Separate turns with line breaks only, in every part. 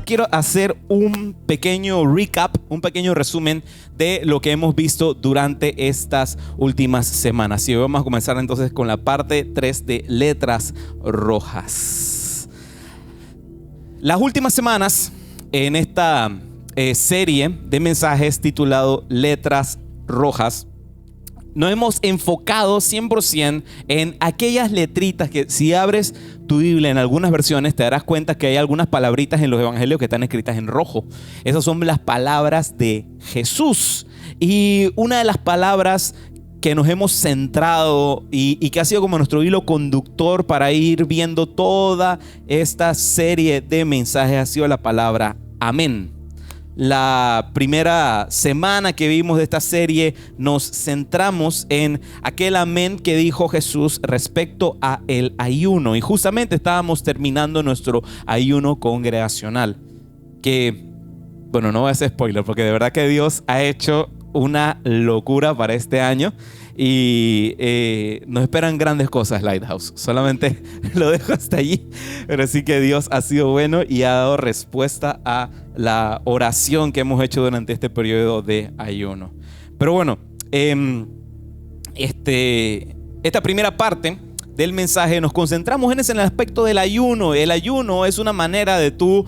quiero hacer un pequeño recap, un pequeño resumen de lo que hemos visto durante estas últimas semanas. Y hoy vamos a comenzar entonces con la parte 3 de letras rojas. Las últimas semanas en esta serie de mensajes titulado Letras Rojas, nos hemos enfocado 100% en aquellas letritas que, si abres tu Biblia en algunas versiones, te darás cuenta que hay algunas palabritas en los evangelios que están escritas en rojo. Esas son las palabras de Jesús. Y una de las palabras que nos hemos centrado y que ha sido como nuestro hilo conductor para ir viendo toda esta serie de mensajes ha sido la palabra amén. La primera semana que vimos de esta serie nos centramos en aquel amén que dijo Jesús respecto a el ayuno, y justamente estábamos terminando nuestro ayuno congregacional, que, bueno, no voy a hacer spoiler porque de verdad que Dios ha hecho una locura para este año y nos esperan grandes cosas, Lighthouse. Solamente lo dejo hasta allí, pero sí que Dios ha sido bueno y ha dado respuesta a la oración que hemos hecho durante este periodo de ayuno. Pero bueno, esta primera parte del mensaje nos concentramos en el aspecto del ayuno. El ayuno es una manera de tú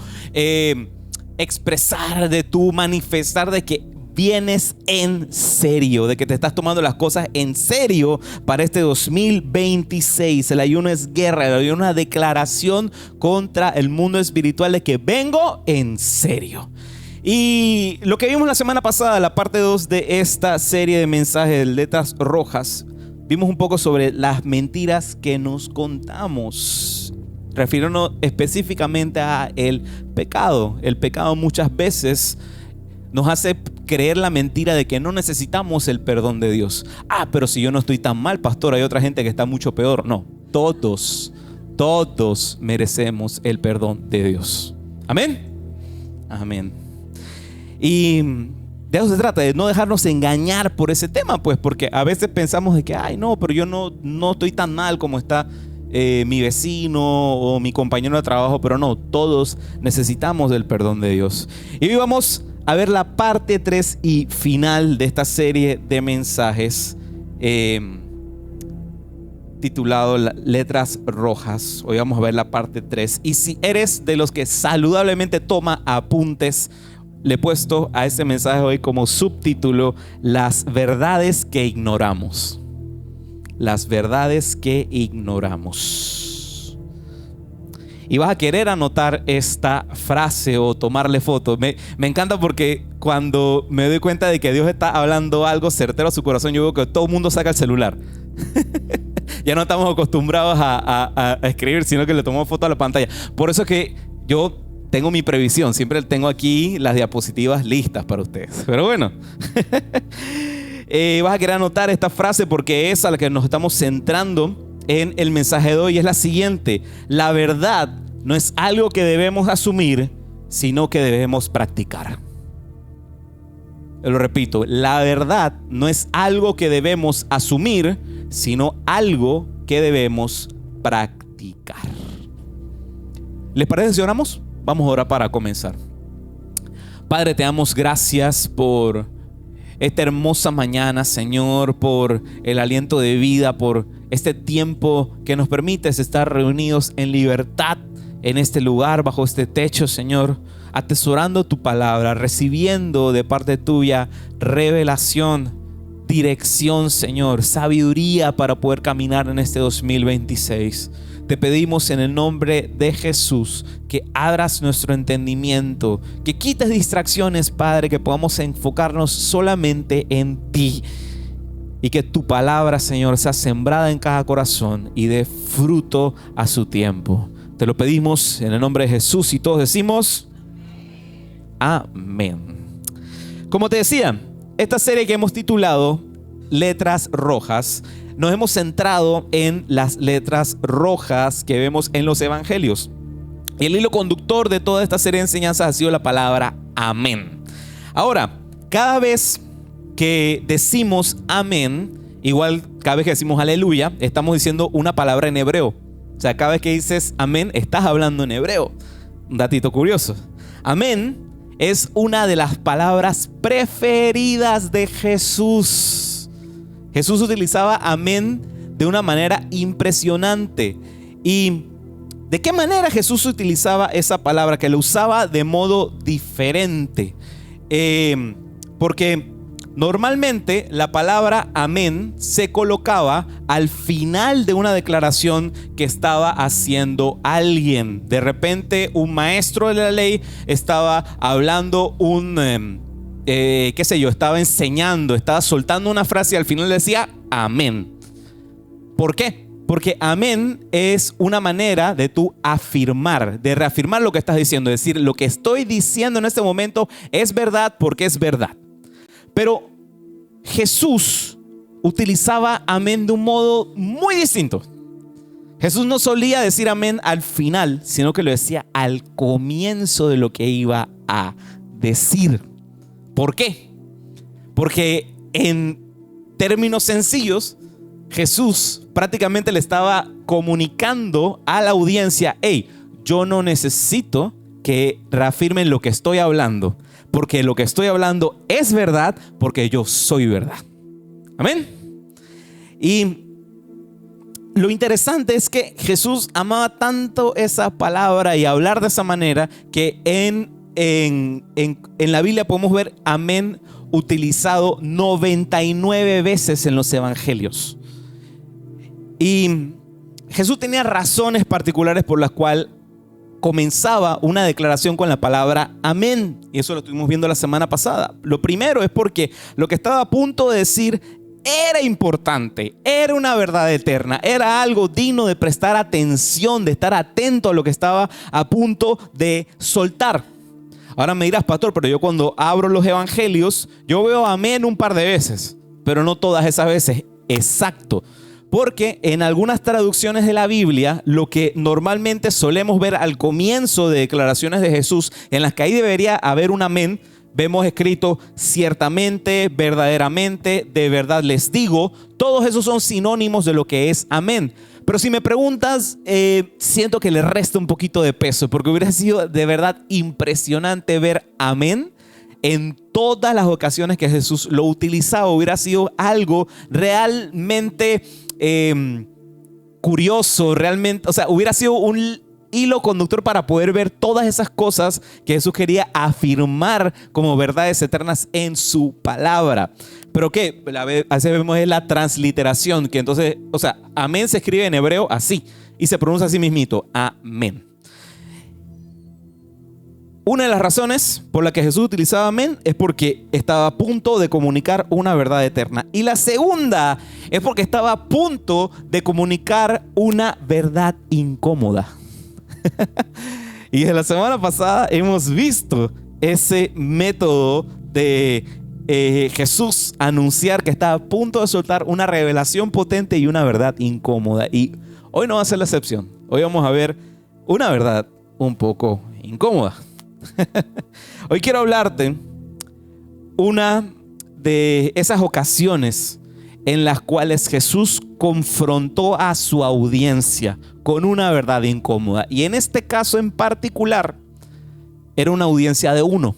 expresar, de tú manifestar de que vienes en serio, de que te estás tomando las cosas en serio para este 2026. El ayuno es guerra, el ayuno es una declaración contra el mundo espiritual de que vengo en serio. Y lo que vimos la semana pasada, la parte 2 de esta serie de mensajes de letras rojas, vimos un poco sobre las mentiras que nos contamos, refiriéndonos específicamente a el pecado. El pecado muchas veces nos hace creer la mentira de que no necesitamos el perdón de Dios. Pero si yo no estoy tan mal, pastor, hay otra gente que está mucho peor. No, todos merecemos el perdón de Dios. Amén. Amén. Y de eso se trata, de no dejarnos engañar por ese tema, pues, porque a veces pensamos de que, no, pero yo no estoy tan mal como está mi vecino o mi compañero de trabajo, pero no, todos necesitamos del perdón de Dios. Y hoy vamos a ver la parte 3 y final de esta serie de mensajes titulado Letras Rojas. Hoy vamos a ver la parte 3. Y si eres de los que saludablemente toma apuntes, le he puesto a este mensaje hoy como subtítulo: Las verdades que ignoramos. Las verdades que ignoramos. Y vas a querer anotar esta frase o tomarle foto. Me encanta porque cuando me doy cuenta de que Dios está hablando algo certero a su corazón, yo veo que todo el mundo saca el celular. Ya no estamos acostumbrados a escribir, sino que le tomamos foto a la pantalla. Por eso es que yo tengo mi previsión. Siempre tengo aquí las diapositivas listas para ustedes. Pero bueno, vas a querer anotar esta frase porque es a la que nos estamos centrando en el mensaje de hoy. Es la siguiente: la verdad no es algo que debemos asumir, sino que debemos practicar. Lo repito, la verdad no es algo que debemos asumir, sino algo que debemos practicar. ¿Les parece si oramos? Vamos a orar para comenzar. Padre, te damos gracias por esta hermosa mañana, Señor, por el aliento de vida, por este tiempo que nos permites estar reunidos en libertad en este lugar, bajo este techo, Señor, atesorando tu palabra, recibiendo de parte tuya revelación, dirección, Señor, sabiduría para poder caminar en este 2026. Te pedimos en el nombre de Jesús que abras nuestro entendimiento, que quites distracciones, Padre, que podamos enfocarnos solamente en ti y que tu palabra, Señor, sea sembrada en cada corazón y dé fruto a su tiempo. Te lo pedimos en el nombre de Jesús y todos decimos amén. Como te decía, esta serie que hemos titulado Letras Rojas, nos hemos centrado en las letras rojas que vemos en los evangelios. Y el hilo conductor de toda esta serie de enseñanzas ha sido la palabra amén. Ahora, cada vez que decimos amén, igual cada vez que decimos aleluya, estamos diciendo una palabra en hebreo. O sea, cada vez que dices amén, estás hablando en hebreo. Un datito curioso. Amén es una de las palabras preferidas de Jesús. Jesús utilizaba amén de una manera impresionante. ¿Y de qué manera Jesús utilizaba esa palabra? Que lo usaba de modo diferente. Porque normalmente la palabra amén se colocaba al final de una declaración que estaba haciendo alguien. De repente un maestro de la ley estaba hablando estaba enseñando, estaba soltando una frase y al final decía amén. ¿Por qué? Porque amén es una manera de tú afirmar, de reafirmar lo que estás diciendo. Es decir, lo que estoy diciendo en este momento es verdad porque es verdad. Pero Jesús utilizaba amén de un modo muy distinto. Jesús no solía decir amén al final, sino que lo decía al comienzo de lo que iba a decir. ¿Por qué? Porque en términos sencillos, Jesús prácticamente le estaba comunicando a la audiencia: hey, yo no necesito que reafirmen lo que estoy hablando, porque lo que estoy hablando es verdad, porque yo soy verdad. Amén. Y lo interesante es que Jesús amaba tanto esa palabra y hablar de esa manera que en la Biblia podemos ver amén utilizado 99 veces en los evangelios. Y Jesús tenía razones particulares por las cuales comenzaba una declaración con la palabra amén. Y eso lo estuvimos viendo la semana pasada. Lo primero es porque lo que estaba a punto de decir era importante, era una verdad eterna, era algo digno de prestar atención, de estar atento a lo que estaba a punto de soltar. Ahora me dirás, pastor, pero yo cuando abro los evangelios, yo veo amén un par de veces, pero no todas esas veces. Exacto. Porque en algunas traducciones de la Biblia, lo que normalmente solemos ver al comienzo de declaraciones de Jesús, en las que ahí debería haber un amén, vemos escrito ciertamente, verdaderamente, de verdad les digo. Todos esos son sinónimos de lo que es amén. Pero si me preguntas, siento que le resta un poquito de peso, porque hubiera sido de verdad impresionante ver amén en todas las ocasiones que Jesús lo utilizaba. Hubiera sido algo realmente curioso, realmente, o sea, hubiera sido un hilo conductor para poder ver todas esas cosas que Jesús quería afirmar como verdades eternas en su palabra. Pero que a veces vemos es la transliteración, que entonces, o sea, amén se escribe en hebreo así y se pronuncia así mismito, amén. Una de las razones por la que Jesús utilizaba amén es porque estaba a punto de comunicar una verdad eterna. Y la segunda es porque estaba a punto de comunicar una verdad incómoda. Y en la semana pasada hemos visto ese método de Jesús anunciar que estaba a punto de soltar una revelación potente y una verdad incómoda. Y hoy no va a ser la excepción. Hoy vamos a ver una verdad un poco incómoda. Hoy quiero hablarte una de esas ocasiones en las cuales Jesús confrontó a su audiencia con una verdad incómoda. Y en este caso en particular era una audiencia de uno.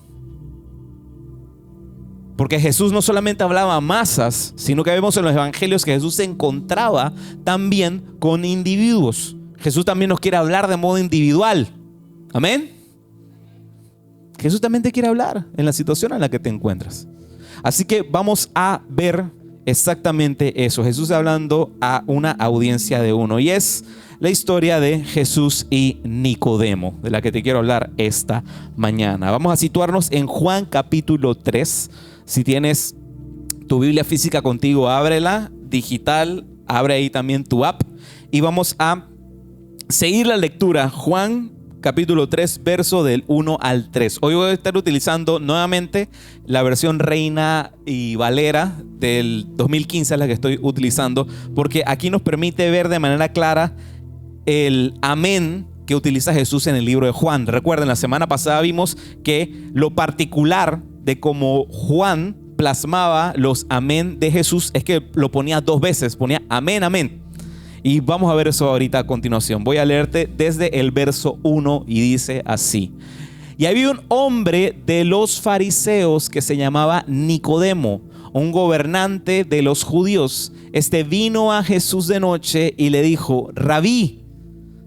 Porque Jesús no solamente hablaba a masas, sino que vemos en los evangelios que Jesús se encontraba también con individuos. Jesús también nos quiere hablar de modo individual. Amén. Jesús también te quiere hablar en la situación en la que te encuentras. Así que vamos a ver exactamente eso. Jesús hablando a una audiencia de uno. Y es la historia de Jesús y Nicodemo, de la que te quiero hablar esta mañana. Vamos a situarnos en Juan capítulo 3. Si tienes tu Biblia física contigo, ábrela. Digital, abre ahí también tu app. Y vamos a seguir la lectura. Juan capítulo 3, verso del 1 al 3. Hoy voy a estar utilizando nuevamente la versión Reina y Valera del 2015, es la que estoy utilizando, porque aquí nos permite ver de manera clara el amén que utiliza Jesús en el libro de Juan. Recuerden, la semana pasada vimos que lo particular de cómo Juan plasmaba los amén de Jesús es que lo ponía dos veces, ponía amén, amén. Y vamos a ver eso ahorita a continuación. Voy a leerte desde el verso 1 y dice así: Y había un hombre de los fariseos que se llamaba Nicodemo, un gobernante de los judíos. Este vino a Jesús de noche y le dijo: Rabí,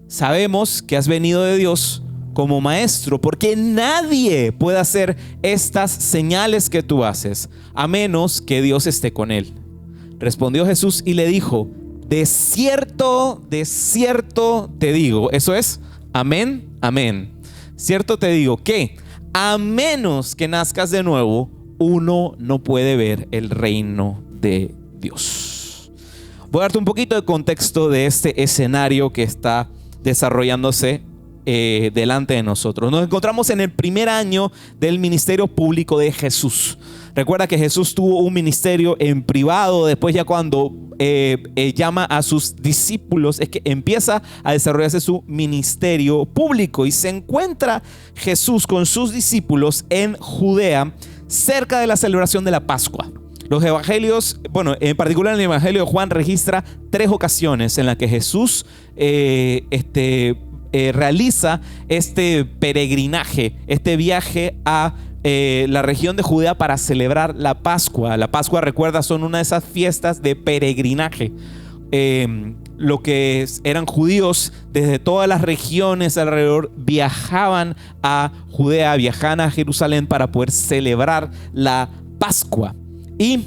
sabemos que has venido de Dios como maestro, porque nadie puede hacer estas señales que tú haces, a menos que Dios esté con él. Respondió Jesús y le dijo: de cierto te digo. Eso es, amén, amén. Cierto te digo que a menos que nazcas de nuevo, uno no puede ver el reino de Dios. Voy a darte un poquito de contexto de este escenario que está desarrollándose delante de nosotros. Nos encontramos en el primer año del ministerio público de Jesús. Recuerda que Jesús tuvo un ministerio en privado. Después, ya cuando llama a sus discípulos, es que empieza a desarrollarse su ministerio público. Y se encuentra Jesús con sus discípulos en Judea, cerca de la celebración de la Pascua. Los evangelios, en particular el evangelio de Juan, registra 3 ocasiones en las que Jesús realiza este peregrinaje, este viaje a la región de Judea para celebrar la Pascua. La Pascua, recuerda, son una de esas fiestas de peregrinaje. Lo que eran judíos desde todas las regiones alrededor viajaban a Judea, viajaban a Jerusalén para poder celebrar la Pascua. ¿Y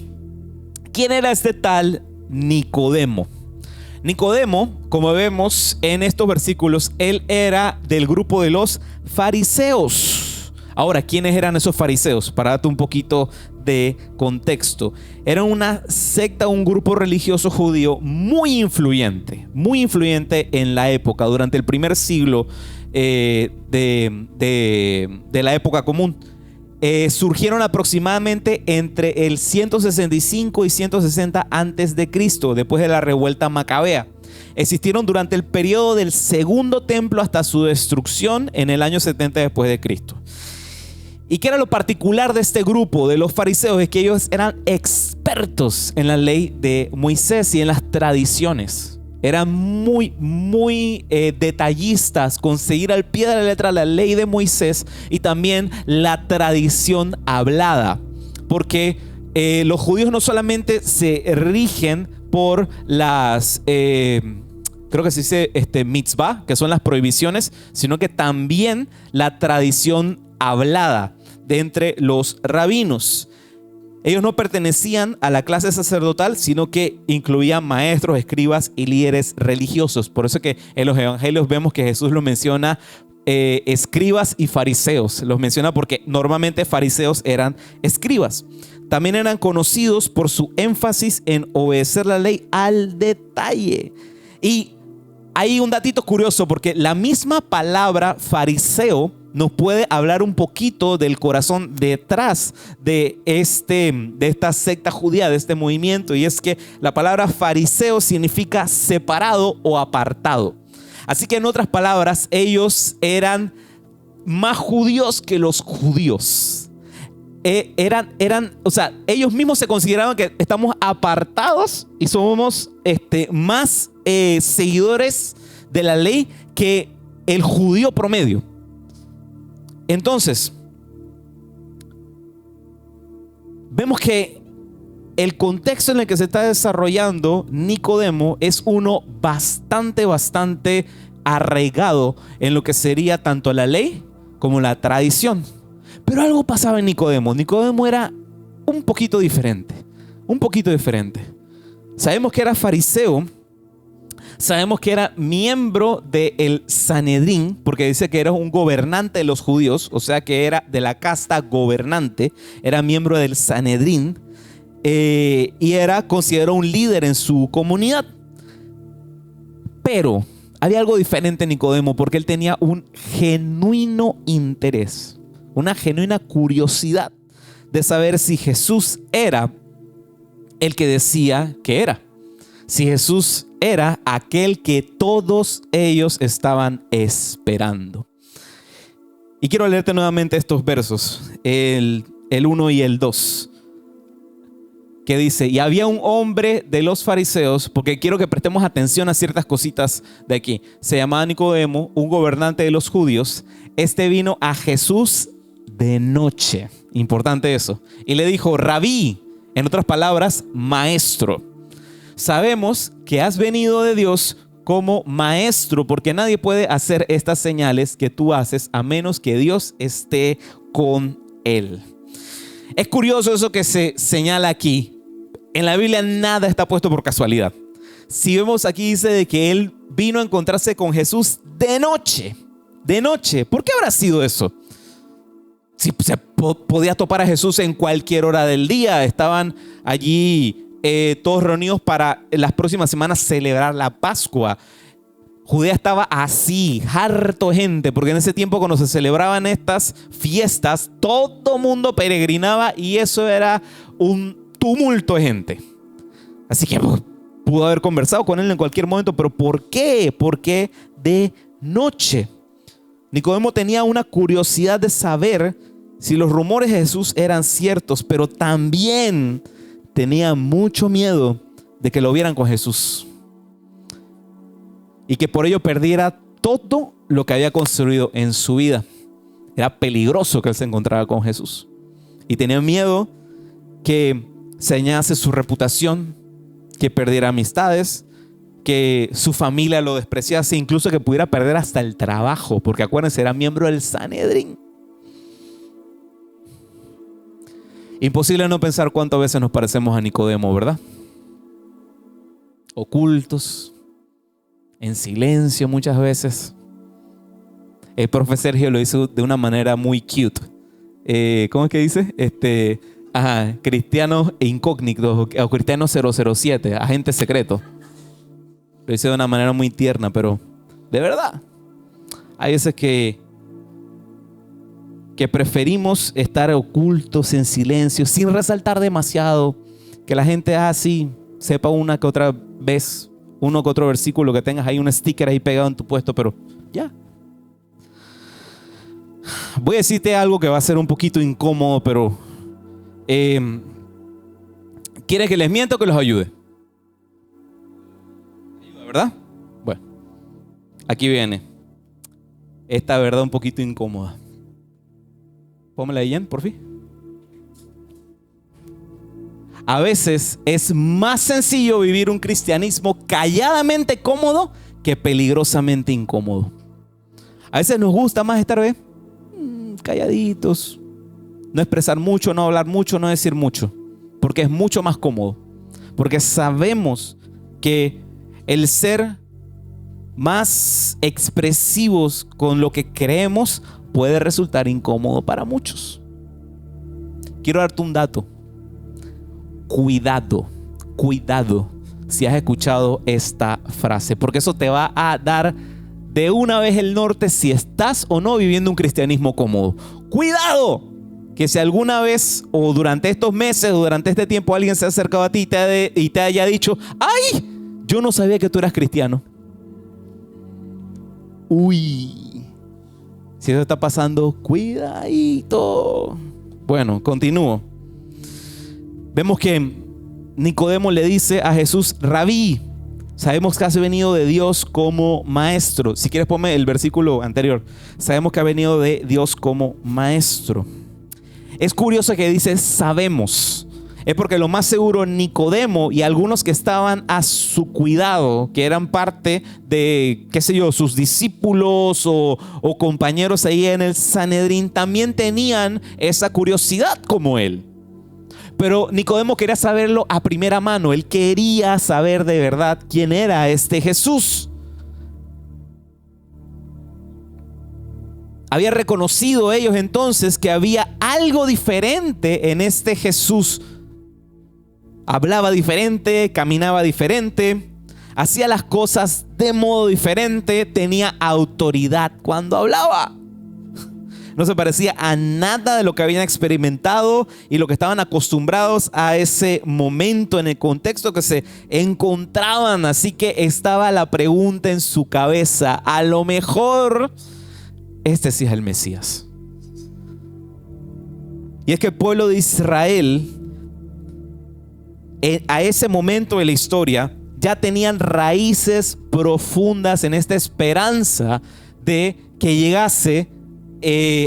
quién era este tal Nicodemo? Nicodemo, como vemos en estos versículos, él era del grupo de los fariseos. Ahora, ¿quiénes eran esos fariseos? Para darte un poquito de contexto. Era una secta, un grupo religioso judío muy influyente en la época, durante el primer siglo de la época común. Surgieron aproximadamente entre el 165 y 160 antes de Cristo, después de la revuelta macabea. Existieron durante el periodo del segundo templo hasta su destrucción en el año 70 después de Cristo. ¿Y qué era lo particular de este grupo de los fariseos? Es que ellos eran expertos en la ley de Moisés y en las tradiciones. Eran muy detallistas con seguir al pie de la letra la ley de Moisés y también la tradición hablada. Porque los judíos no solamente se rigen por las, creo que se dice mitzvah, que son las prohibiciones, sino que también la tradición hablada de entre los rabinos. Ellos no pertenecían a la clase sacerdotal, sino que incluían maestros, escribas y líderes religiosos. Por eso que en los evangelios vemos que Jesús los menciona escribas y fariseos. Los menciona porque normalmente fariseos eran escribas. También eran conocidos por su énfasis en obedecer la ley al detalle. Y hay un datito curioso, porque la misma palabra fariseo nos puede hablar un poquito del corazón detrás de esta secta judía, de este movimiento. Y es que la palabra fariseo significa separado o apartado. Así que, en otras palabras, ellos eran más judíos que los judíos. Ellos mismos se consideraban que estamos apartados y somos más seguidores de la ley que el judío promedio. Entonces, vemos que el contexto en el que se está desarrollando Nicodemo es uno bastante arraigado en lo que sería tanto la ley como la tradición. Pero algo pasaba en Nicodemo. Nicodemo era un poquito diferente. Sabemos que era fariseo. Sabemos que era miembro del Sanedrín, porque dice que era un gobernante de los judíos, o sea que era de la casta gobernante, era miembro del Sanedrín y era considerado un líder en su comunidad. Pero había algo diferente en Nicodemo, porque él tenía un genuino interés, una genuina curiosidad de saber si Jesús era el que decía que era. Si Jesús era aquel que todos ellos estaban esperando. Y quiero leerte nuevamente estos versos, el 1 y el 2, que dice, y había un hombre de los fariseos, porque quiero que prestemos atención a ciertas cositas de aquí. Se llamaba Nicodemo, un gobernante de los judíos. Este vino a Jesús de noche. Importante eso. Y le dijo, Rabí, en otras palabras, maestro. Sabemos que has venido de Dios como maestro, porque nadie puede hacer estas señales que tú haces a menos que Dios esté con él. Es curioso eso que se señala aquí. En la Biblia nada está puesto por casualidad. Si vemos aquí dice de que él vino a encontrarse con Jesús de noche. De noche. ¿Por qué habrá sido eso? Si se podía topar a Jesús en cualquier hora del día. Estaban allí todos reunidos para las próximas semanas celebrar la Pascua. Judea estaba así, harto gente, porque en ese tiempo cuando se celebraban estas fiestas, todo mundo peregrinaba y eso era un tumulto de gente. Así que pudo haber conversado con él en cualquier momento, pero ¿por qué? ¿Por qué de noche? Nicodemo tenía una curiosidad de saber si los rumores de Jesús eran ciertos, pero también tenía mucho miedo de que lo vieran con Jesús y que por ello perdiera todo lo que había construido en su vida. Era peligroso que él se encontrara con Jesús y tenía miedo que se dañase su reputación, que perdiera amistades, que su familia lo despreciase, incluso que pudiera perder hasta el trabajo, porque acuérdense, era miembro del Sanedrín. Imposible no pensar cuántas veces nos parecemos a Nicodemo, ¿verdad? Ocultos, en silencio muchas veces. El profe Sergio lo hizo de una manera muy cute. ¿Cómo es que dice? Cristianos incógnitos o cristianos 007, agente secreto. Lo hice de una manera muy tierna, pero de verdad, hay veces que preferimos estar ocultos en silencio, sin resaltar demasiado, que la gente así sepa una que otra vez, uno que otro versículo, que tengas ahí un sticker ahí pegado en tu puesto, pero ya. Voy a decirte algo que va a ser un poquito incómodo, pero ¿quieres que les mienta o que los ayude? ¿Verdad? Bueno, aquí viene esta verdad un poquito incómoda. Pónmela ahí, por fin. A veces es más sencillo vivir un cristianismo calladamente cómodo que peligrosamente incómodo. A veces nos gusta más estar calladitos, no expresar mucho, no hablar mucho, no decir mucho, porque es mucho más cómodo. Porque sabemos que el ser más expresivos con lo que creemos puede resultar incómodo para muchos. Quiero darte un dato. Cuidado si has escuchado esta frase, porque eso te va a dar de una vez el norte si estás o no viviendo un cristianismo cómodo. Cuidado, que si alguna vez o durante estos meses o durante este tiempo alguien se ha acercado a ti y te haya dicho, ¡ay! Yo no sabía que tú eras cristiano. Uy, si eso está pasando, cuidadito. Bueno, continúo. Vemos que Nicodemo le dice a Jesús, Rabí, sabemos que has venido de Dios como maestro. Si quieres ponme el versículo anterior. Sabemos que ha venido de Dios como maestro. Es curioso que dice sabemos. Es porque lo más seguro Nicodemo y algunos que estaban a su cuidado, que eran parte de, qué sé yo, sus discípulos o compañeros ahí en el Sanedrín, también tenían esa curiosidad como él. Pero Nicodemo quería saberlo a primera mano. Él quería saber de verdad quién era este Jesús. Había reconocido ellos entonces que había algo diferente en este Jesús. Hablaba diferente, caminaba diferente, hacía las cosas de modo diferente, tenía autoridad cuando hablaba. No se parecía a nada de lo que habían experimentado y lo que estaban acostumbrados a ese momento en el contexto que se encontraban. Así que estaba la pregunta en su cabeza, a lo mejor este sí es el Mesías. Y es que el pueblo de Israel a ese momento de la historia ya tenían raíces profundas en esta esperanza de que llegase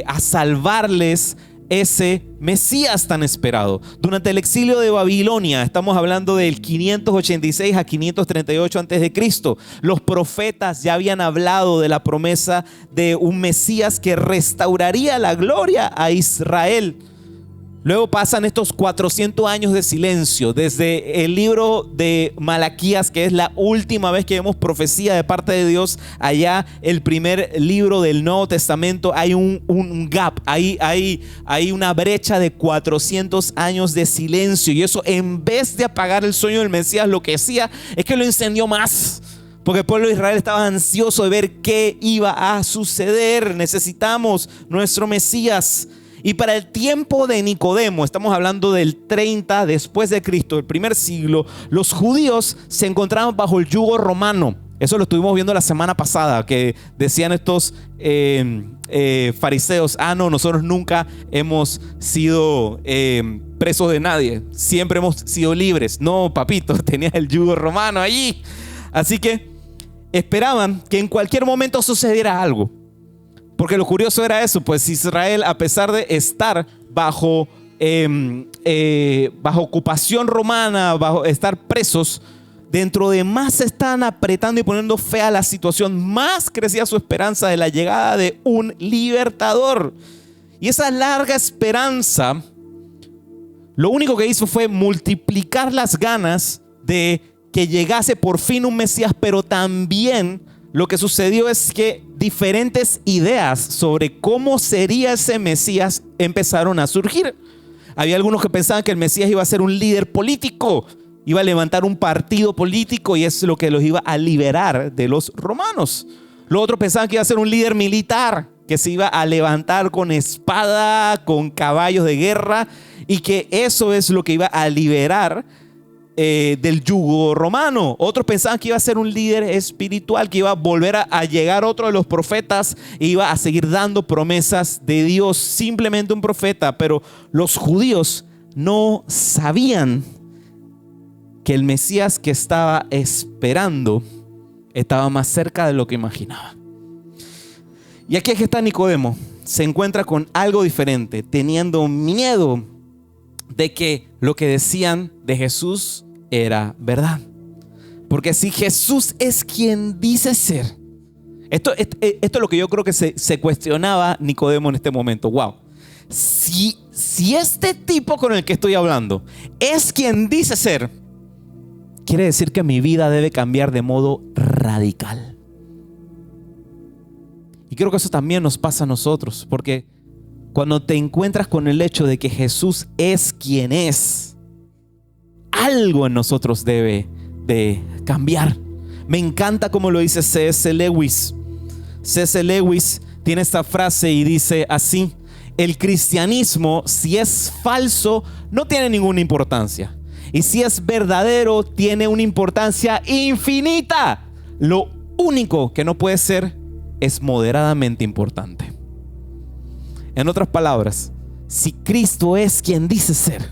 a salvarles ese Mesías tan esperado. Durante el exilio de Babilonia, estamos hablando del 586 a 538 a.C., los profetas ya habían hablado de la promesa de un Mesías que restauraría la gloria a Israel. Luego pasan estos 400 años de silencio, desde el libro de Malaquías, que es la última vez que vemos profecía de parte de Dios, allá el primer libro del Nuevo Testamento, hay un gap, hay una brecha de 400 años de silencio, y eso, en vez de apagar el sueño del Mesías, lo que hacía es que lo encendió más. Porque el pueblo de Israel estaba ansioso de ver qué iba a suceder. Necesitamos nuestro Mesías. Y para el tiempo de Nicodemo, estamos hablando del 30 después de Cristo, el primer siglo, los judíos se encontraban bajo el yugo romano. Eso lo estuvimos viendo la semana pasada, que decían estos fariseos: no, nosotros nunca hemos sido presos de nadie, siempre hemos sido libres. No, papito, tenías el yugo romano allí. Así que esperaban que en cualquier momento sucediera algo. Porque lo curioso era eso, pues Israel, a pesar de estar bajo ocupación romana, bajo estar presos, dentro de más se estaban apretando y poniendo fe a la situación, más crecía su esperanza de la llegada de un libertador. Y esa larga esperanza, lo único que hizo fue multiplicar las ganas de que llegase por fin un Mesías, pero también lo que sucedió es que diferentes ideas sobre cómo sería ese Mesías empezaron a surgir. Había algunos que pensaban que el Mesías iba a ser un líder político, iba a levantar un partido político y es lo que los iba a liberar de los romanos. Los otros pensaban que iba a ser un líder militar, que se iba a levantar con espada, con caballos de guerra, y que eso es lo que iba a liberar del yugo romano. Otros pensaban que iba a ser un líder espiritual, que iba a volver a llegar otro de los profetas e iba a seguir dando promesas de Dios, simplemente un profeta. Pero los judíos no sabían que el Mesías que estaba esperando estaba más cerca de lo que imaginaba. Y aquí es que está Nicodemo. Se encuentra con algo diferente, teniendo miedo de que lo que decían de Jesús era verdad. Porque si Jesús es quien dice ser, esto es lo que yo creo que se cuestionaba Nicodemo en este momento. Wow, si este tipo con el que estoy hablando es quien dice ser, quiere decir que mi vida debe cambiar de modo radical. Y creo que eso también nos pasa a nosotros, porque cuando te encuentras con el hecho de que Jesús es quien es, algo en nosotros debe de cambiar. Me encanta como lo dice C.S. Lewis. C.S. Lewis tiene esta frase y dice así: el cristianismo, si es falso, no tiene ninguna importancia. Y si es verdadero, tiene una importancia infinita. Lo único que no puede ser es moderadamente importante. En otras palabras, si Cristo es quien dice ser,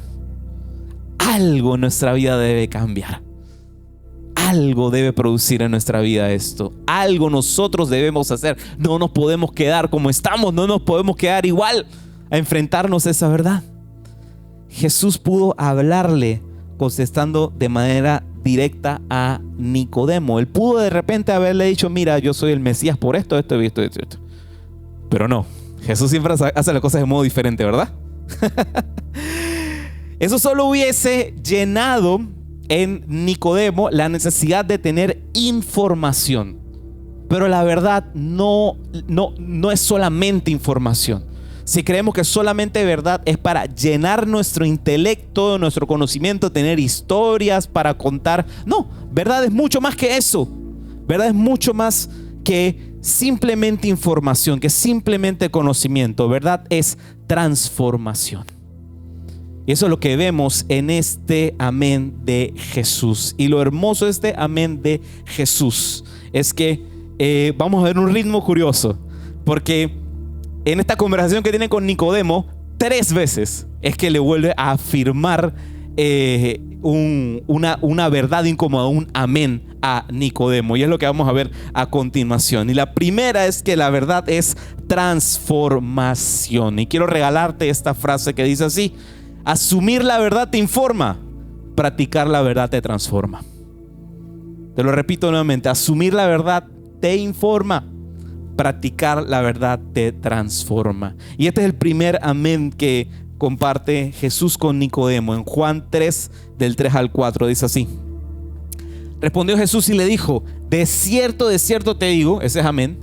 algo en nuestra vida debe cambiar. Algo debe producir en nuestra vida esto. Algo nosotros debemos hacer. No nos podemos quedar como estamos. No nos podemos quedar igual a enfrentarnos a esa verdad. Jesús pudo hablarle contestando de manera directa a Nicodemo. Él pudo de repente haberle dicho: mira, yo soy el Mesías por esto, esto. Pero no. Jesús siempre hace las cosas de modo diferente, ¿verdad? Eso solo hubiese llenado en Nicodemo la necesidad de tener información. Pero la verdad no es solamente información. Si creemos que solamente verdad es para llenar nuestro intelecto, nuestro conocimiento, tener historias para contar. No, verdad es mucho más que eso. Verdad es mucho más que simplemente información, que simplemente conocimiento. Verdad es transformación. Y eso es lo que vemos en este amén de Jesús. Y lo hermoso de este amén de Jesús es que vamos a ver un ritmo curioso, porque en esta conversación que tiene con Nicodemo, 3 veces es que le vuelve a afirmar una verdad incómoda, un amén a Nicodemo. Y es lo que vamos a ver a continuación. Y la primera es que la verdad es transformación. Y quiero regalarte esta frase que dice así: asumir la verdad te informa, practicar la verdad te transforma. Te lo repito nuevamente: asumir la verdad te informa, practicar la verdad te transforma. Y este es el primer amén que comparte Jesús con Nicodemo. En Juan 3, del 3 al 4, dice así: respondió Jesús y le dijo: de cierto te digo, ese es amén,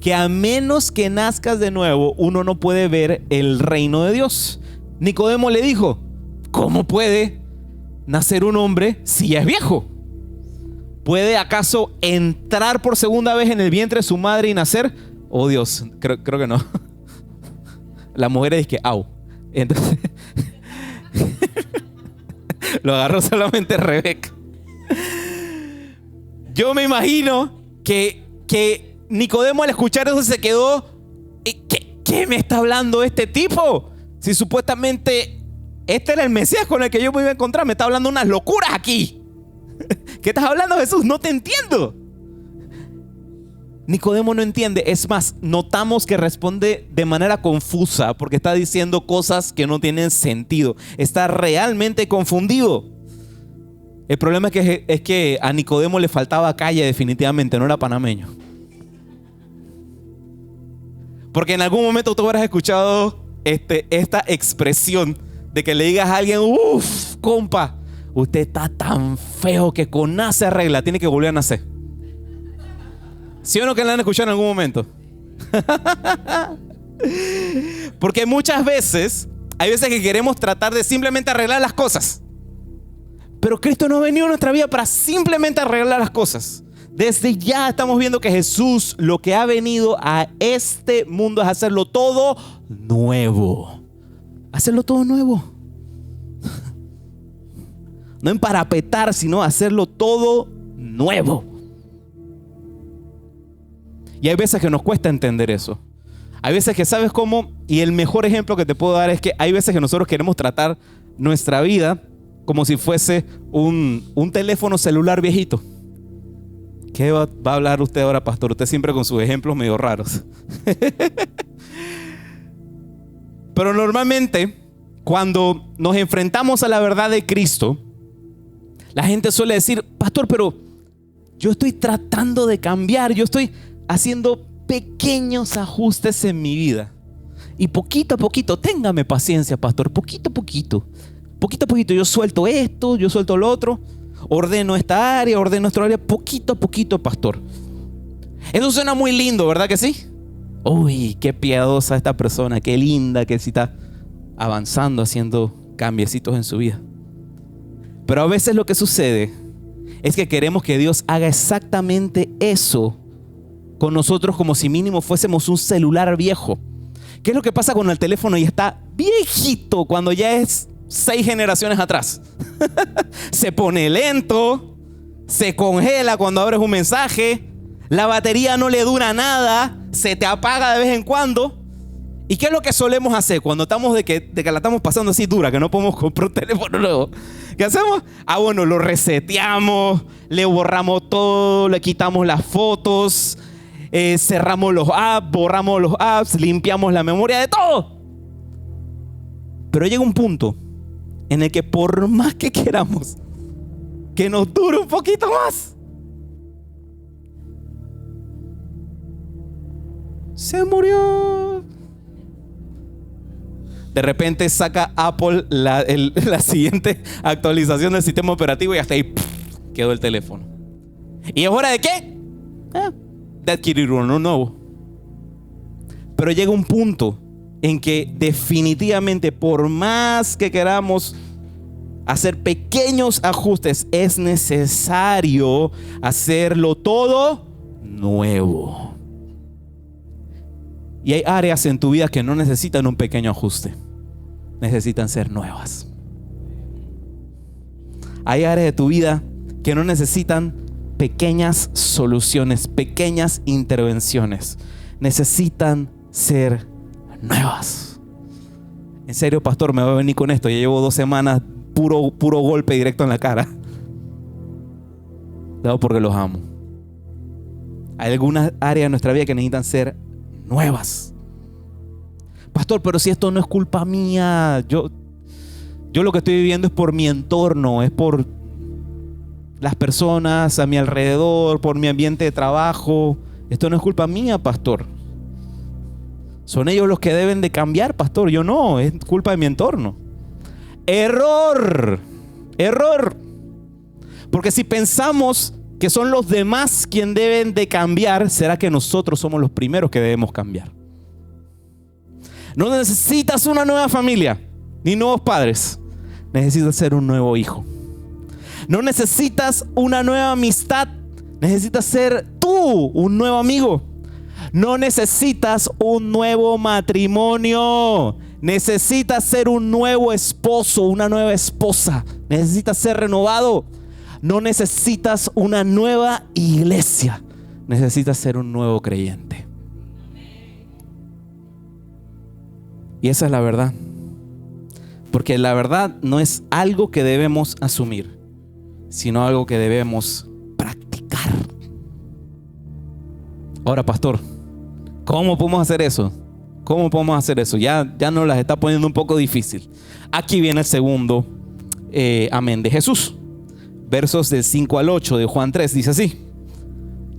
que a menos que nazcas de nuevo, uno no puede ver el reino de Dios. Nicodemo le dijo: ¿cómo puede nacer un hombre si ya es viejo? ¿Puede acaso entrar por segunda vez en el vientre de su madre y nacer? Oh Dios, creo que no. La mujer dice que au. Entonces lo agarró solamente Rebeca. Yo me imagino que Nicodemo al escuchar eso se quedó: ¿qué me está hablando este tipo? Si supuestamente este era el Mesías con el que yo me iba a encontrar, me está hablando unas locuras aquí. ¿Qué estás hablando, Jesús? No te entiendo. Nicodemo no entiende. Es más, notamos que responde de manera confusa porque está diciendo cosas que no tienen sentido. Está realmente confundido. El problema es que a Nicodemo le faltaba calle definitivamente, no era panameño. Porque en algún momento tú habrás escuchado esta expresión de que le digas a alguien: uff, compa, usted está tan feo que con nada se arregla, tiene que volver a nacer. ¿Sí o no que la han escuchado en algún momento? Porque muchas veces, hay veces que queremos tratar de simplemente arreglar las cosas. Pero Cristo no ha venido a nuestra vida para simplemente arreglar las cosas. Desde ya estamos viendo que Jesús lo que ha venido a este mundo es hacerlo todo nuevo. Hacerlo todo nuevo. No emparapetar, sino hacerlo todo nuevo. Y hay veces que nos cuesta entender eso. Hay veces que, ¿sabes cómo? Y el mejor ejemplo que te puedo dar es que hay veces que nosotros queremos tratar nuestra vida como si fuese un teléfono celular viejito. ¿Qué va a hablar usted ahora, pastor? Usted siempre con sus ejemplos medio raros. Pero normalmente, cuando nos enfrentamos a la verdad de Cristo, la gente suele decir: pastor, pero yo estoy tratando de cambiar, yo estoy haciendo pequeños ajustes en mi vida. Y poquito a poquito, téngame paciencia, pastor, poquito a poquito. Poquito a poquito yo suelto esto, yo suelto lo otro, ordeno esta área, ordeno esta área, poquito a poquito, pastor. Eso suena muy lindo, ¿verdad que sí? Uy, qué piadosa esta persona, qué linda que sí está avanzando, haciendo cambiecitos en su vida. Pero a veces lo que sucede es que queremos que Dios haga exactamente eso con nosotros, como si mínimo fuésemos un celular viejo. ¿Qué es lo que pasa cuando el teléfono ya está viejito, cuando ya es 6 generaciones atrás? Se pone lento, se congela cuando abres un mensaje, la batería no le dura nada, se te apaga de vez en cuando. ¿Y qué es lo que solemos hacer cuando estamos de que la estamos pasando así dura, que no podemos comprar un teléfono nuevo? ¿Qué hacemos? Bueno, lo reseteamos, le borramos todo, le quitamos las fotos, cerramos los apps, borramos los apps, limpiamos la memoria, de todo. Pero llega un punto en el que por más que queramos que nos dure un poquito más, se murió. De repente saca Apple la siguiente actualización del sistema operativo y hasta ahí quedó el teléfono. ¿Y es hora de qué? De adquirir uno nuevo. Pero llega un punto en que definitivamente, por más que queramos hacer pequeños ajustes, es necesario hacerlo todo nuevo. Y hay áreas en tu vida que no necesitan un pequeño ajuste, necesitan ser nuevas. Hay áreas de tu vida que no necesitan pequeñas soluciones, pequeñas intervenciones, necesitan ser nuevas. En serio, pastor, me voy a venir con esto. Ya llevo 2 semanas puro golpe directo en la cara. Lo hago porque los amo. Hay algunas áreas de nuestra vida que necesitan ser nuevas. Pastor, pero si esto no es culpa mía, yo lo que estoy viviendo es por mi entorno, es por las personas a mi alrededor, por mi ambiente de trabajo. Esto no es culpa mía, pastor. Son ellos los que deben de cambiar, pastor. Yo no, es culpa de mi entorno. Error. Porque si pensamos que son los demás quienes deben de cambiar, ¿será que nosotros somos los primeros que debemos cambiar? No necesitas una nueva familia, ni nuevos padres. Necesitas ser un nuevo hijo. No necesitas una nueva amistad. Necesitas ser tú un nuevo amigo. No necesitas un nuevo matrimonio. Necesitas ser un nuevo esposo, una nueva esposa. Necesitas ser renovado. No necesitas una nueva iglesia. Necesitas ser un nuevo creyente. Y esa es la verdad. Porque la verdad no es algo que debemos asumir, sino algo que debemos practicar. Ahora, pastor, ¿cómo podemos hacer eso? ¿Cómo podemos hacer eso? Ya nos las está poniendo un poco difícil. Aquí viene el segundo amén de Jesús. Versos del 5 al 8 de Juan 3, dice así.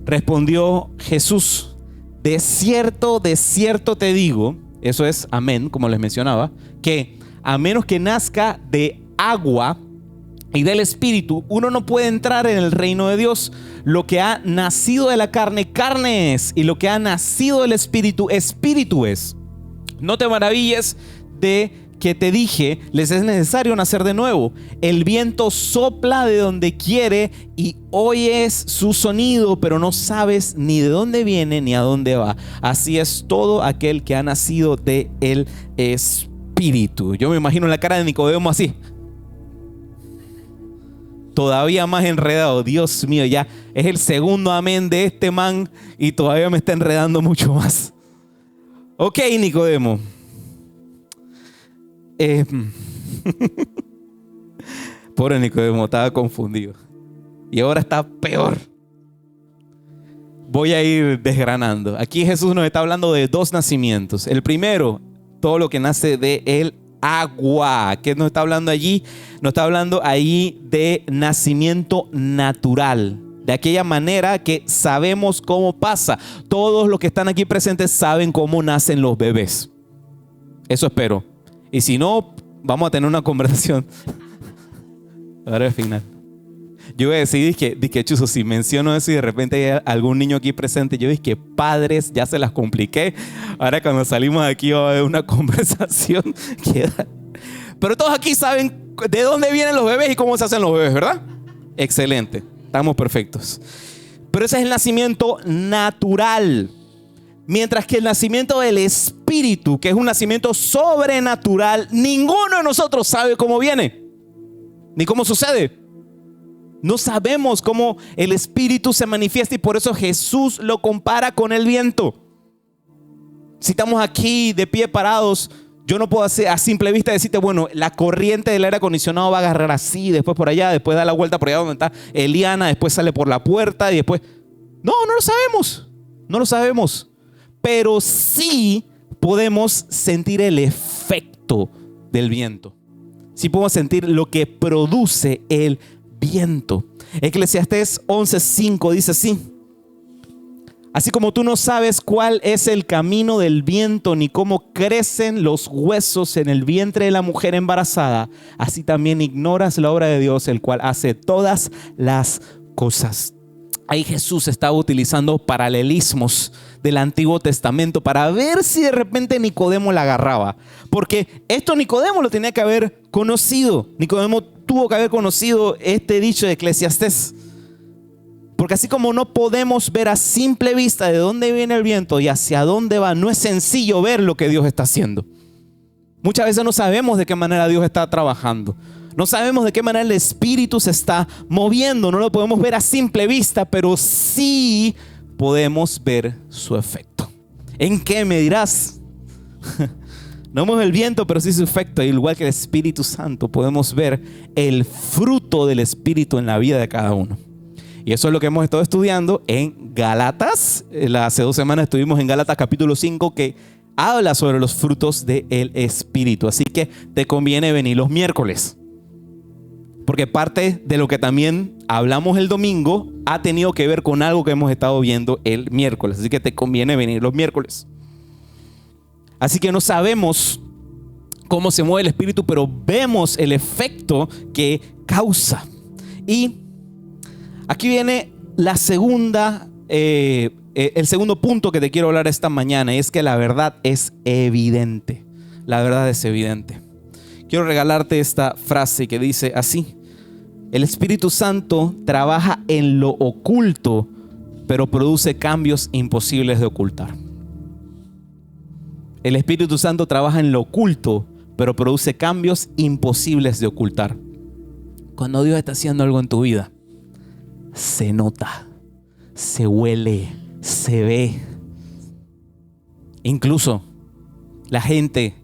Respondió Jesús: de cierto te digo, eso es amén, como les mencionaba, que a menos que nazca de agua y del Espíritu, uno no puede entrar en el reino de Dios. Lo que ha nacido de la carne, carne es, y lo que ha nacido del Espíritu, espíritu es. No te maravilles de que te dije, les es necesario nacer de nuevo. El viento sopla de donde quiere y oyes su sonido, pero no sabes ni de dónde viene ni a dónde va. Así es todo aquel que ha nacido del Espíritu. Yo me imagino la cara de Nicodemo así, todavía más enredado. Dios mío, ya es el segundo amén de este man y todavía me está enredando mucho más. Ok, Nicodemo. Pobre Nicodemo, estaba confundido. Y ahora está peor. Voy a ir desgranando. Aquí Jesús nos está hablando de dos nacimientos. El primero, todo lo que nace de el agua. ¿Qué nos está hablando allí? Nos está hablando allí de nacimiento natural. De aquella manera que sabemos cómo pasa. Todos los que están aquí presentes saben cómo nacen los bebés. Eso espero. Y si no, vamos a tener una conversación. Ahora al final. Yo voy a decir, dije, Chuzo, si menciono eso y de repente hay algún niño aquí presente, yo dije, padres, ya se las compliqué. Ahora cuando salimos de aquí va a haber una conversación. Pero todos aquí saben de dónde vienen los bebés y cómo se hacen los bebés, ¿verdad? Excelente, estamos perfectos. Pero ese es el nacimiento natural. Mientras que el nacimiento del Espíritu, que es un nacimiento sobrenatural, ninguno de nosotros sabe cómo viene, ni cómo sucede. No sabemos cómo el Espíritu se manifiesta y por eso Jesús lo compara con el viento. Si estamos aquí de pie parados, yo no puedo hacer a simple vista decirte, bueno, la corriente del aire acondicionado va a agarrar así, después por allá, después da la vuelta por allá donde está Eliana, después sale por la puerta y después... No lo sabemos. No lo sabemos. Pero sí podemos sentir el efecto del viento. Sí podemos sentir lo que produce el viento. Eclesiastés 11:5 dice así: así como tú no sabes cuál es el camino del viento ni cómo crecen los huesos en el vientre de la mujer embarazada, así también ignoras la obra de Dios, el cual hace todas las cosas. Ahí Jesús estaba utilizando paralelismos del Antiguo Testamento para ver si de repente Nicodemo la agarraba. Porque esto Nicodemo lo tenía que haber conocido. Nicodemo tuvo que haber conocido este dicho de Eclesiastés. Porque así como no podemos ver a simple vista de dónde viene el viento y hacia dónde va, no es sencillo ver lo que Dios está haciendo. Muchas veces no sabemos de qué manera Dios está trabajando. No sabemos de qué manera el Espíritu se está moviendo. No lo podemos ver a simple vista, pero sí podemos ver su efecto. ¿En qué me dirás? No vemos el viento, pero sí su efecto. Igual que el Espíritu Santo, podemos ver el fruto del Espíritu en la vida de cada uno. Y eso es lo que hemos estado estudiando en Gálatas. Hace 2 semanas estuvimos en Gálatas capítulo 5, que habla sobre los frutos del Espíritu. Así que te conviene venir los miércoles, porque parte de lo que también hablamos el domingo ha tenido que ver con algo que hemos estado viendo el miércoles. Así que te conviene venir los miércoles. Así que no sabemos cómo se mueve el Espíritu, pero vemos el efecto que causa. Y aquí viene la segunda, el segundo punto que te quiero hablar esta mañana, y es que la verdad es evidente. La verdad es evidente. Quiero regalarte esta frase que dice así: el Espíritu Santo trabaja en lo oculto, pero produce cambios imposibles de ocultar. El Espíritu Santo trabaja en lo oculto, pero produce cambios imposibles de ocultar. Cuando Dios está haciendo algo en tu vida, se nota, se huele, se ve. Incluso la gente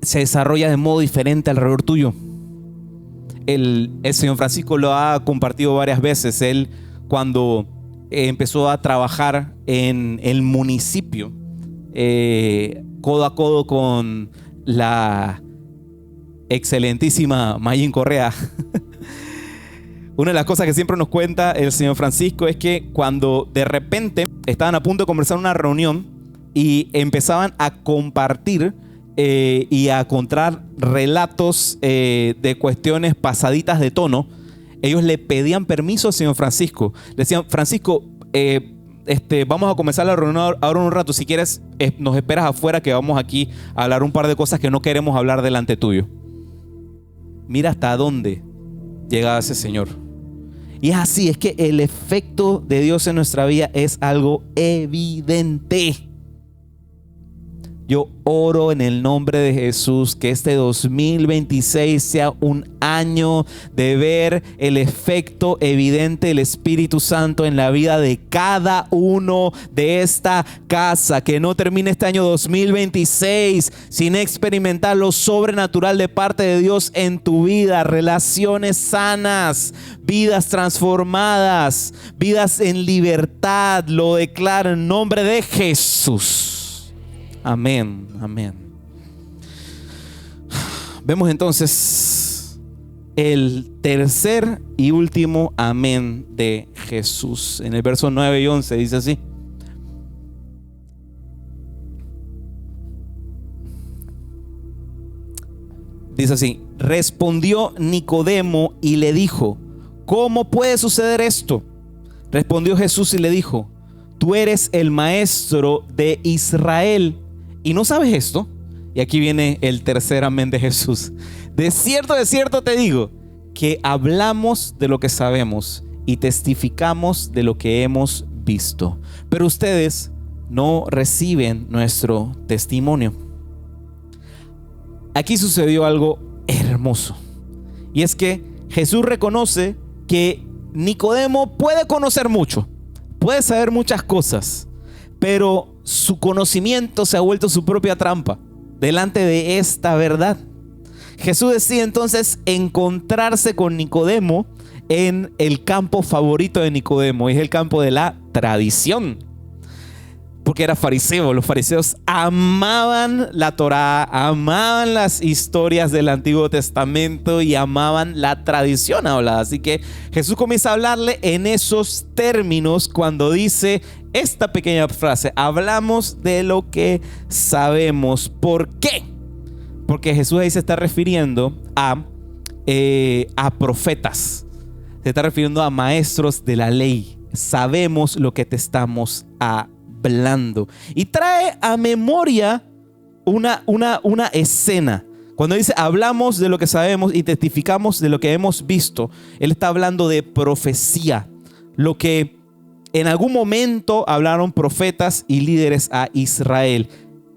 se desarrolla de modo diferente alrededor tuyo. El señor Francisco lo ha compartido varias veces. Él, cuando empezó a trabajar en el municipio, codo a codo con la excelentísima Mayín Correa, una de las cosas que siempre nos cuenta el señor Francisco es que cuando de repente estaban a punto de conversar en una reunión y empezaban a compartir y a contar relatos de cuestiones pasaditas de tono, ellos le pedían permiso al señor Francisco. Le decían: Francisco, vamos a comenzar la reunión ahora un rato. Si quieres, nos esperas afuera, que vamos aquí a hablar un par de cosas que no queremos hablar delante tuyo. Mira hasta dónde llegaba ese señor. Y es así, es que el efecto de Dios en nuestra vida es algo evidente. Yo oro en el nombre de Jesús que este 2026 sea un año de ver el efecto evidente del Espíritu Santo en la vida de cada uno de esta casa. Que no termine este año 2026 sin experimentar lo sobrenatural de parte de Dios en tu vida. Relaciones sanas, vidas transformadas, vidas en libertad. Lo declaro en nombre de Jesús. Amén, amén. Vemos entonces el tercer y último amén de Jesús. En el verso 9 y 11 dice así: respondió Nicodemo y le dijo: ¿cómo puede suceder esto? Respondió Jesús y le dijo: tú eres el maestro de Israel ¿y no sabes esto? Y aquí viene el tercer amén de Jesús. De cierto te digo, que hablamos de lo que sabemos y testificamos de lo que hemos visto, pero ustedes no reciben nuestro testimonio. Aquí sucedió algo hermoso, y es que Jesús reconoce que Nicodemo puede conocer mucho, puede saber muchas cosas, pero su conocimiento se ha vuelto su propia trampa delante de esta verdad. Jesús decide entonces encontrarse con Nicodemo en el campo favorito de Nicodemo, es el campo de la tradición, porque era fariseo. Los fariseos amaban la Torá, amaban las historias del Antiguo Testamento y amaban la tradición hablada. Así que Jesús comienza a hablarle en esos términos cuando dice esta pequeña frase: hablamos de lo que sabemos. ¿Por qué? Porque Jesús ahí se está refiriendo a profetas, se está refiriendo a maestros de la ley. Sabemos lo que te estamos hablando. Y trae a memoria una escena. Cuando dice hablamos de lo que sabemos y testificamos de lo que hemos visto, Él está hablando de profecía, lo que en algún momento hablaron profetas y líderes a Israel.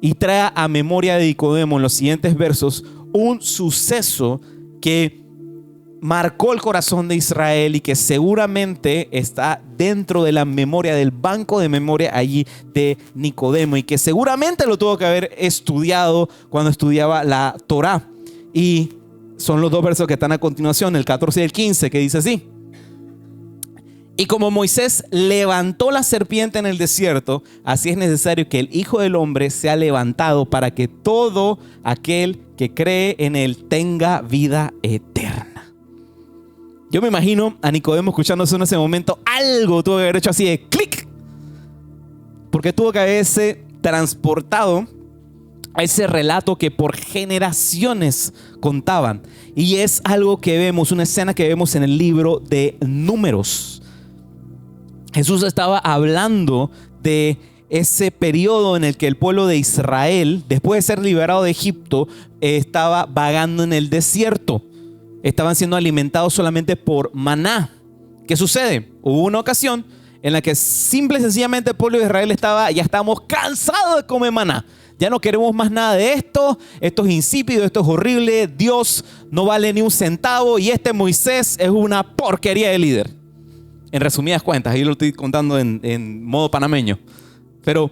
Y trae a memoria de Nicodemo en los siguientes versos un suceso que marcó el corazón de Israel y que seguramente está dentro de la memoria, del banco de memoria allí de Nicodemo, y que seguramente lo tuvo que haber estudiado cuando estudiaba la Torá. Y son los dos versos que están a continuación, el 14 y el 15, que dice así: y como Moisés levantó la serpiente en el desierto, así es necesario que el Hijo del Hombre sea levantado, para que todo aquel que cree en él tenga vida eterna. Yo me imagino a Nicodemo escuchándose en ese momento. Algo tuvo que haber hecho así de clic, porque tuvo que haberse transportado a ese relato que por generaciones contaban. Y es algo que vemos, una escena que vemos en el libro de Números. Jesús estaba hablando de ese periodo en el que el pueblo de Israel, después de ser liberado de Egipto, estaba vagando en el desierto. Estaban siendo alimentados solamente por maná. ¿Qué sucede? Hubo una ocasión en la que simple y sencillamente el pueblo de Israel ya estábamos cansados de comer maná. Ya no queremos más nada de esto. Esto es insípido, esto es horrible. Dios no vale ni un centavo y este Moisés es una porquería de líder. En resumidas cuentas, ahí lo estoy contando en modo panameño. Pero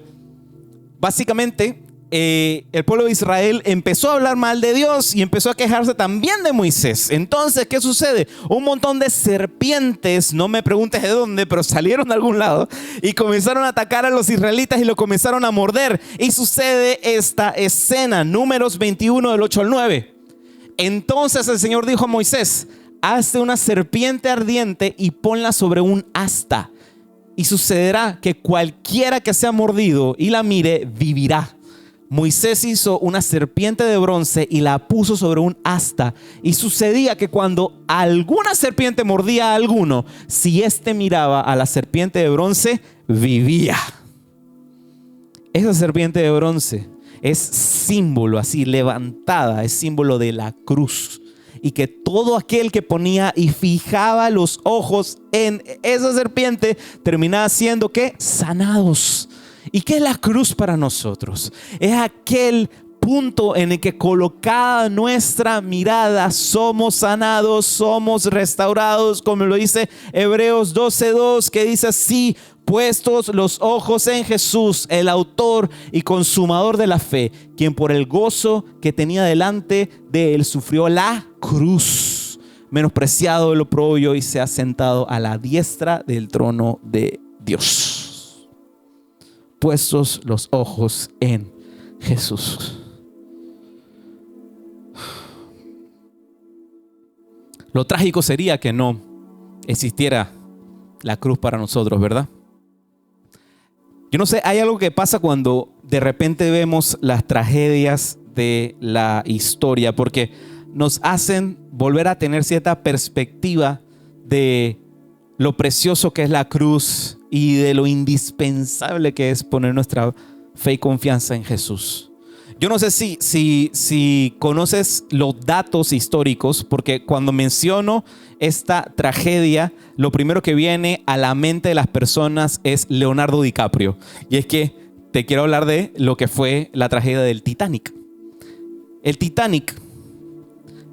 básicamente el pueblo de Israel empezó a hablar mal de Dios y empezó a quejarse también de Moisés. Entonces, ¿qué sucede? Un montón de serpientes, no me preguntes de dónde, pero salieron de algún lado y comenzaron a atacar a los israelitas y lo comenzaron a morder. Y sucede esta escena, Números 21 del 8 al 9. Entonces el Señor dijo a Moisés: hazte una serpiente ardiente y ponla sobre un asta, y sucederá que cualquiera que sea mordido y la mire vivirá. Moisés hizo una serpiente de bronce y la puso sobre un asta, y sucedía que cuando alguna serpiente mordía a alguno, si éste miraba a la serpiente de bronce, vivía. Esa serpiente de bronce es símbolo, así levantada, es símbolo de la cruz. Y que todo aquel que ponía y fijaba los ojos en esa serpiente terminaba siendo ¿qué? Sanados. ¿Y qué es la cruz para nosotros? Es aquel punto en el que colocada nuestra mirada somos sanados, somos restaurados, como lo dice Hebreos 12:2, que dice así: puestos los ojos en Jesús, el autor y consumador de la fe, quien por el gozo que tenía delante de él sufrió la cruz, menospreciado el oprobio, y se ha sentado a la diestra del trono de Dios. Puestos los ojos en Jesús. Lo trágico sería que no existiera la cruz para nosotros, ¿verdad? Yo no sé, hay algo que pasa cuando de repente vemos las tragedias de la historia, porque nos hacen volver a tener cierta perspectiva de lo precioso que es la cruz y de lo indispensable que es poner nuestra fe y confianza en Jesús. Yo no sé si conoces los datos históricos, porque cuando menciono esta tragedia, lo primero que viene a la mente de las personas es Leonardo DiCaprio. Y es que te quiero hablar de lo que fue la tragedia del Titanic. El Titanic,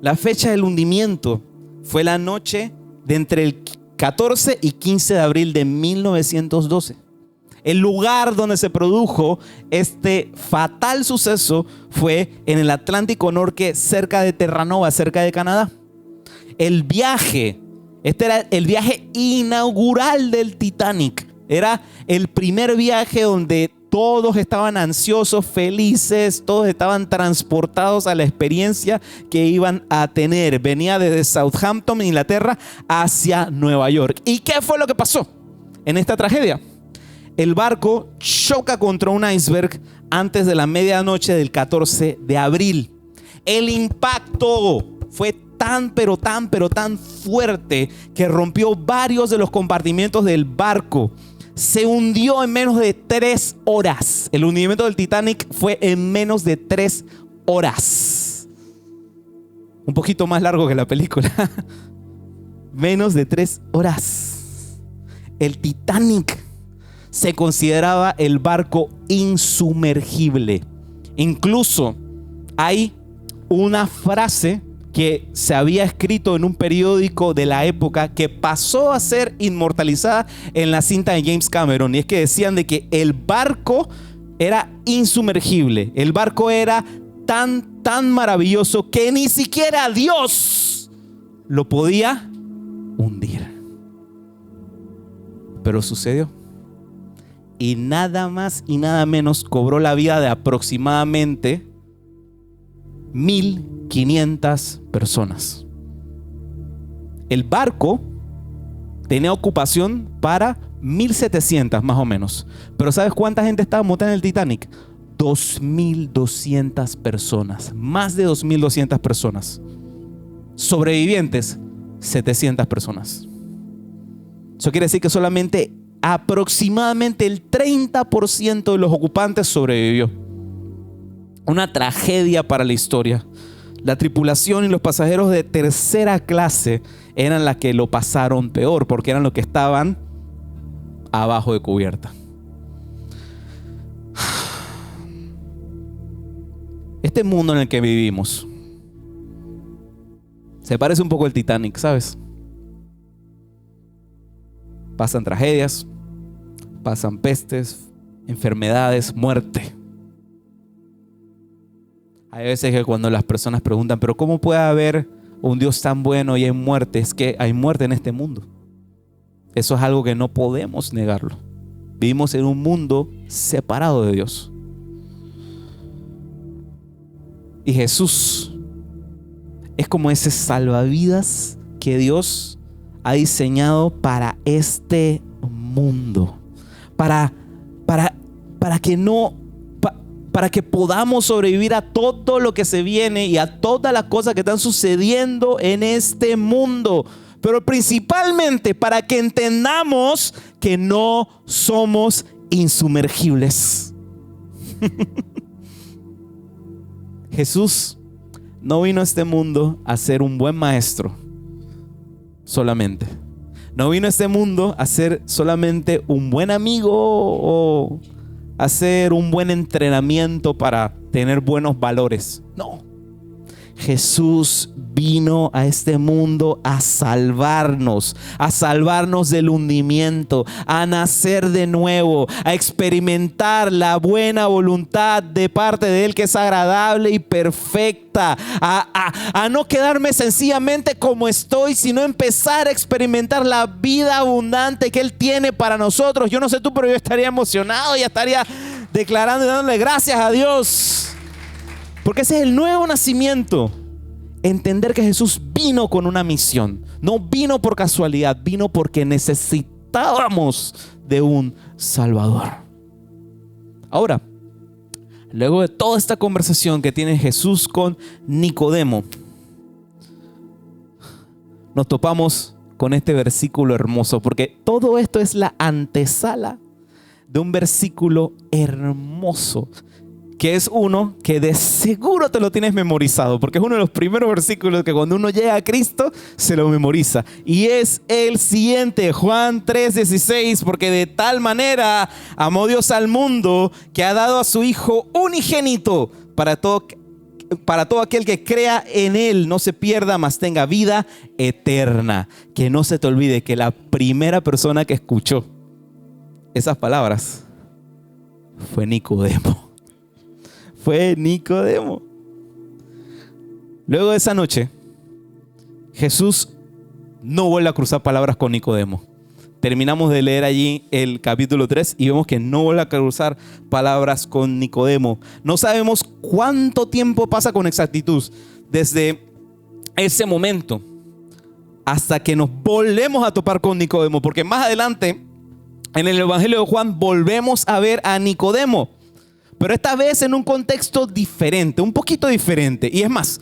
la fecha del hundimiento fue la noche de entre el 14 y 15 de abril de 1912. El lugar donde se produjo este fatal suceso fue en el Atlántico Norte, cerca de Terranova, cerca de Canadá. El viaje, este era el viaje inaugural del Titanic. Era el primer viaje donde todos estaban ansiosos, felices, todos estaban transportados a la experiencia que iban a tener. Venía desde Southampton, Inglaterra, hacia Nueva York. ¿Y qué fue lo que pasó en esta tragedia? El barco choca contra un iceberg antes de la medianoche del 14 de abril. El impacto fue tan fuerte que rompió varios de los compartimentos del barco. Se hundió en menos de 3 horas. El hundimiento del Titanic fue en menos de 3 horas. Un poquito más largo que la película. Menos de 3 horas. El Titanic se consideraba el barco insumergible. Incluso hay una frase que se había escrito en un periódico de la época, que pasó a ser inmortalizada en la cinta de James Cameron. Y es que decían de que el barco era insumergible. El barco era tan maravilloso que ni siquiera Dios lo podía hundir. Pero sucedió. Y nada más y nada menos cobró la vida de aproximadamente 1,500 personas. El barco tenía ocupación para 1,700 más o menos. Pero ¿sabes cuánta gente estaba montada en el Titanic? 2,200 personas. Más de 2,200 personas. Sobrevivientes, 700 personas. Eso quiere decir que solamente aproximadamente el 30% de los ocupantes sobrevivió. Una tragedia para la historia. La tripulación y los pasajeros de tercera clase eran las que lo pasaron peor, porque eran los que estaban abajo de cubierta. Este mundo en el que vivimos se parece un poco al Titanic, ¿sabes? Pasan tragedias, pasan pestes, enfermedades, muerte. Hay veces que cuando las personas preguntan, pero ¿cómo puede haber un Dios tan bueno y hay muerte? Es que hay muerte en este mundo. Eso es algo que no podemos negarlo. Vivimos en un mundo separado de Dios. Y Jesús es como ese salvavidas que Dios ha diseñado para este mundo. Para que podamos sobrevivir a todo lo que se viene y a todas las cosas que están sucediendo en este mundo. Pero principalmente para que entendamos que no somos insumergibles. Jesús no vino a este mundo a ser un buen maestro solamente. No vino a este mundo a ser solamente un buen amigo o a hacer un buen entrenamiento para tener buenos valores. No. Jesús vino a este mundo a salvarnos del hundimiento, a nacer de nuevo, a experimentar la buena voluntad de parte de Él que es agradable y perfecta, a no quedarme sencillamente como estoy, sino empezar a experimentar la vida abundante que Él tiene para nosotros. Yo no sé tú, pero yo estaría emocionado y estaría declarando y dándole gracias a Dios. Porque ese es el nuevo nacimiento. Entender que Jesús vino con una misión. No vino por casualidad, vino porque necesitábamos de un Salvador. Ahora, luego de toda esta conversación que tiene Jesús con Nicodemo, nos topamos con este versículo hermoso, porque todo esto es la antesala de un versículo hermoso, que es uno que de seguro te lo tienes memorizado, porque es uno de los primeros versículos que cuando uno llega a Cristo se lo memoriza. Y es el siguiente, Juan 3:16, porque de tal manera amó Dios al mundo que ha dado a su Hijo unigénito para todo aquel que crea en Él, no se pierda, mas tenga vida eterna. Que no se te olvide que la primera persona que escuchó esas palabras fue Nicodemo. Fue Nicodemo. Luego de esa noche, Jesús no vuelve a cruzar palabras con Nicodemo. Terminamos de leer allí el capítulo 3 y vemos que no vuelve a cruzar palabras con Nicodemo. No sabemos cuánto tiempo pasa con exactitud desde ese momento hasta que nos volvemos a topar con Nicodemo, porque más adelante en el Evangelio de Juan volvemos a ver a Nicodemo, pero esta vez en un contexto diferente, un poquito diferente. Y es más,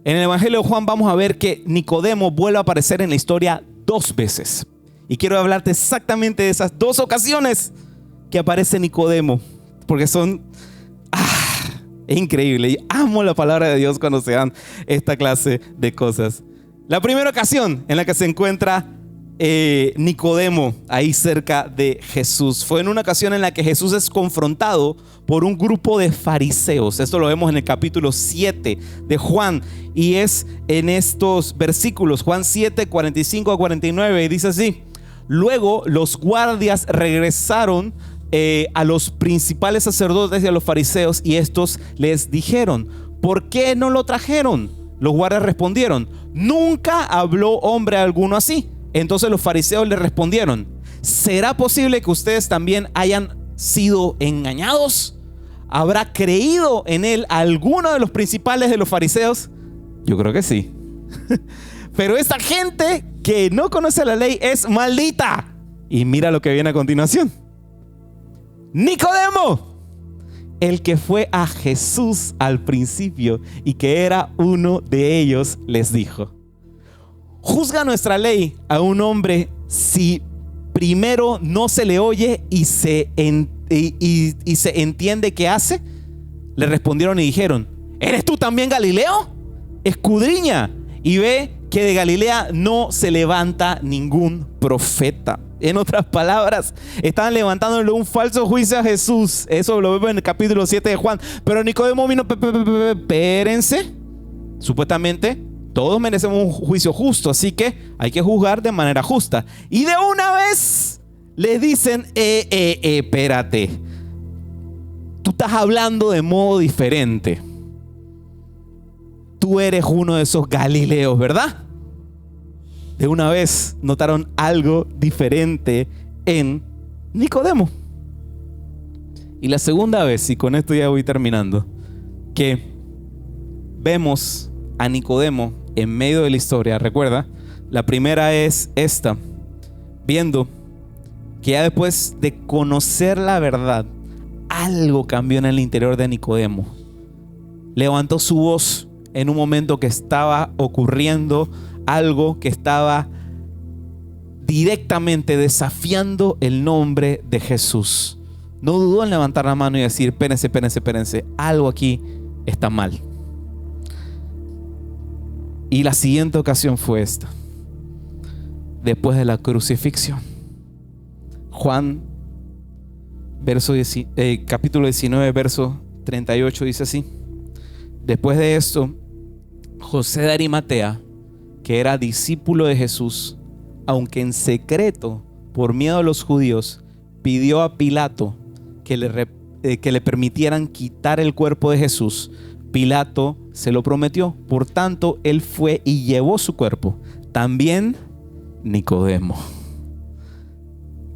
en el Evangelio de Juan vamos a ver que Nicodemo vuelve a aparecer en la historia 2 veces. Y quiero hablarte exactamente de esas 2 ocasiones que aparece Nicodemo, porque son es increíble. Y amo la palabra de Dios cuando se dan esta clase de cosas. La primera ocasión en la que se encuentra Nicodemo ahí cerca de Jesús. Fue en una ocasión en la que Jesús es confrontado por un grupo de fariseos. Esto lo vemos en el capítulo 7 de Juan, y es en estos versículos, Juan 7, 45 a 49, y dice así: luego los guardias regresaron a los principales sacerdotes y a los fariseos, y estos les dijeron: ¿por qué no lo trajeron? Los guardias respondieron: nunca habló hombre alguno así. Entonces los fariseos le respondieron: ¿será posible que ustedes también hayan sido engañados? ¿Habrá creído en él alguno de los principales de los fariseos? Yo creo que sí. Pero esta gente que no conoce la ley es maldita. Y mira lo que viene a continuación. Nicodemo, el que fue a Jesús al principio y que era uno de ellos, les dijo: ¿juzga nuestra ley a un hombre si primero no se le oye y se entiende qué hace? Le respondieron y dijeron: ¿eres tú también Galileo? Escudriña y ve que de Galilea no se levanta ningún profeta. En otras palabras, estaban levantándole un falso juicio a Jesús. Eso lo vemos en el capítulo 7 de Juan. Pero Nicodemo vino: espérense. Supuestamente todos merecemos un juicio justo, así que hay que juzgar de manera justa. Y de una vez les dicen: espérate, tú estás hablando de modo diferente. Tú eres uno de esos Galileos, ¿verdad? De una vez notaron algo diferente en Nicodemo. Y la segunda vez, y con esto ya voy terminando, que vemos a Nicodemo en medio de la historia. Recuerda, la primera es esta: viendo que ya después de conocer la verdad, algo cambió en el interior de Nicodemo. Levantó su voz en un momento que estaba ocurriendo algo que estaba directamente desafiando el nombre de Jesús. No dudó en levantar la mano y decir: espérense, algo aquí está mal. Y la siguiente ocasión fue esta: después de la crucifixión. Juan capítulo 19, verso 38 dice así: después de esto, José de Arimatea, que era discípulo de Jesús, aunque en secreto por miedo a los judíos, pidió a Pilato que le permitieran quitar el cuerpo de Jesús. Pilato se lo prometió, por tanto él fue y llevó su cuerpo. También Nicodemo,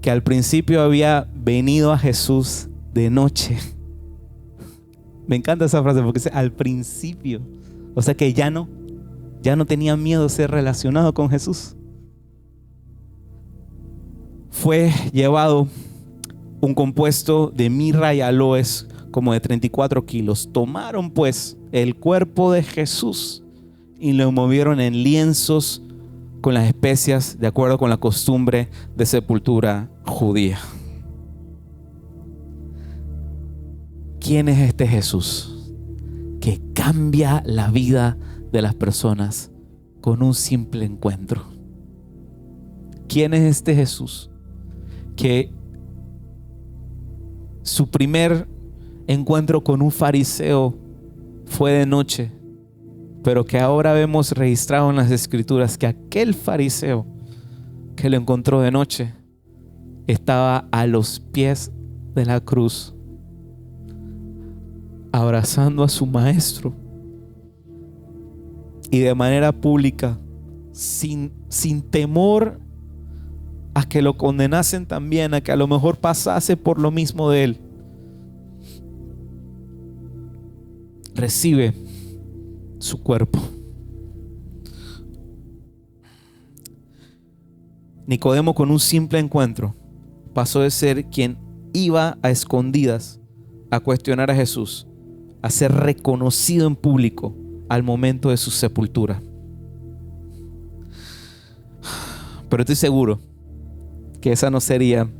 que al principio había venido a Jesús de noche. Me encanta esa frase porque dice al principio. O sea que ya no tenía miedo de ser relacionado con Jesús. Fue llevado un compuesto de mirra y aloes como de 34 kilos. Tomaron pues el cuerpo de Jesús y lo movieron en lienzos con las especias, de acuerdo con la costumbre de sepultura judía. ¿Quién es este Jesús que cambia la vida de las personas con un simple encuentro? ¿Quién es este Jesús que su primer encuentro con un fariseo fue de noche, pero que ahora vemos registrado en las escrituras que aquel fariseo que lo encontró de noche estaba a los pies de la cruz abrazando a su maestro, y de manera pública, sin temor a que lo condenasen también, a que a lo mejor pasase por lo mismo de él, recibe su cuerpo. Nicodemo, con un simple encuentro, pasó de ser quien iba a escondidas a cuestionar a Jesús, a ser reconocido en público al momento de su sepultura. Pero estoy seguro que esa no sería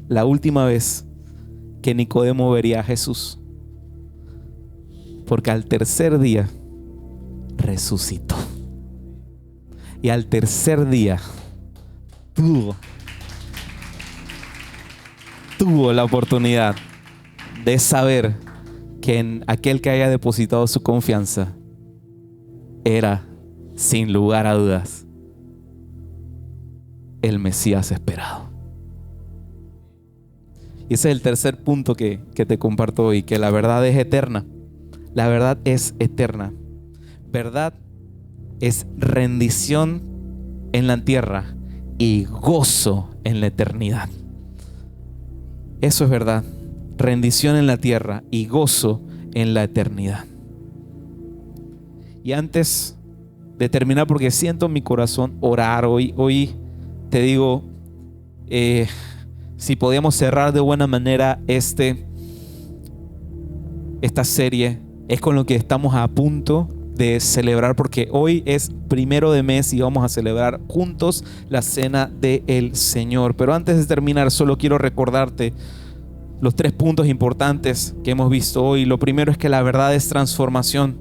la última vez que Nicodemo vería a Jesús, porque al tercer día resucitó. Y al tercer día tuvo la oportunidad de saber que en aquel que haya depositado su confianza era, sin lugar a dudas, el Mesías esperado. Y ese es el tercer punto que te comparto hoy, que la verdad es eterna. La verdad es eterna. Verdad es rendición en la tierra y gozo en la eternidad. Eso es verdad. Rendición en la tierra y gozo en la eternidad. Y antes de terminar, porque siento en mi corazón orar hoy te digo, si podíamos cerrar de buena manera esta serie, es con lo que estamos a punto de celebrar, porque hoy es 1 de mes y vamos a celebrar juntos la cena del Señor. Pero antes de terminar, solo quiero recordarte los 3 puntos importantes que hemos visto hoy. Lo primero es que la verdad es transformación.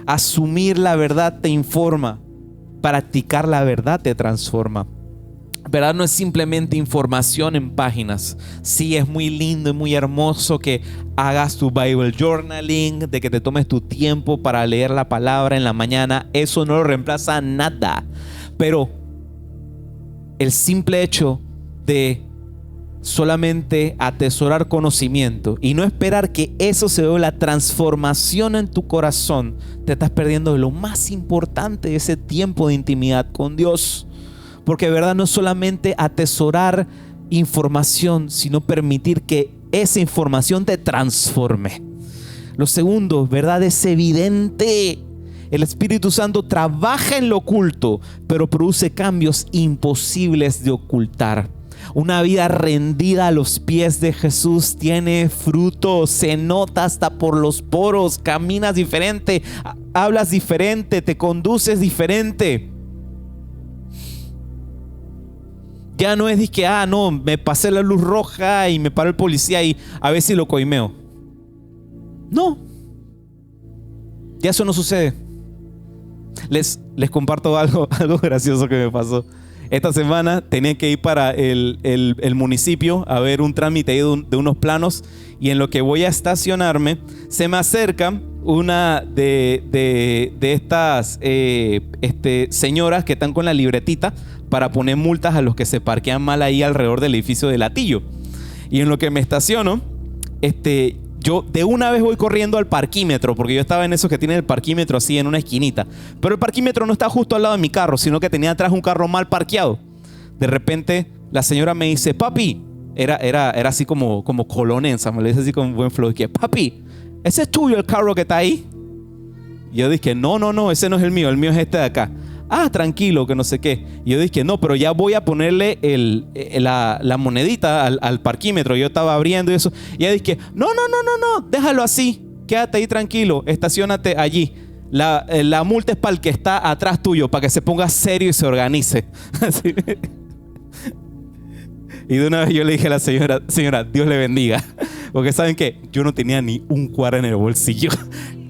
Asumir la verdad te informa. Practicar la verdad te transforma. Verdad no es simplemente información en páginas. Sí, es muy lindo y muy hermoso que hagas tu Bible journaling, de que te tomes tu tiempo para leer la palabra en la mañana. Eso no lo reemplaza nada. Pero el simple hecho de solamente atesorar conocimiento y no esperar que eso se vea la transformación en tu corazón, te estás perdiendo de lo más importante, ese tiempo de intimidad con Dios. Porque verdad no es solamente atesorar información, sino permitir que esa información te transforme. Lo segundo, verdad es evidente. El Espíritu Santo trabaja en lo oculto, pero produce cambios imposibles de ocultar. Una vida rendida a los pies de Jesús tiene fruto, se nota hasta por los poros, caminas diferente, hablas diferente, te conduces diferente. Ya no es de que, no, me pasé la luz roja y me paró el policía y a ver si lo coimeo. No, ya eso no sucede. Les comparto algo gracioso que me pasó. Esta semana tenía que ir para el municipio a ver un trámite de unos planos, y en lo que voy a estacionarme se me acerca una de estas señoras que están con la libretita para poner multas a los que se parquean mal ahí alrededor del edificio de Latillo. Y en lo que me estaciono, yo de una vez voy corriendo al parquímetro, porque yo estaba en esos que tienen el parquímetro así en una esquinita. Pero el parquímetro no está justo al lado de mi carro, sino que tenía atrás un carro mal parqueado. De repente la señora me dice, papi, era así como colonense, me lo dice así con buen flow, que papi, ¿ese es tuyo el carro que está ahí? Y yo dije, no, ese no es el mío es este de acá. Tranquilo, que no sé qué. Y yo dije, no, pero ya voy a ponerle la monedita al parquímetro. Yo estaba abriendo y eso. Y ella dije, no, déjalo así. Quédate ahí tranquilo, estaciónate allí. La multa es para el que está atrás tuyo, para que se ponga serio y se organice. Así. Y de una vez yo le dije a la señora, Dios le bendiga. Porque saben que yo no tenía ni un cuadro en el bolsillo.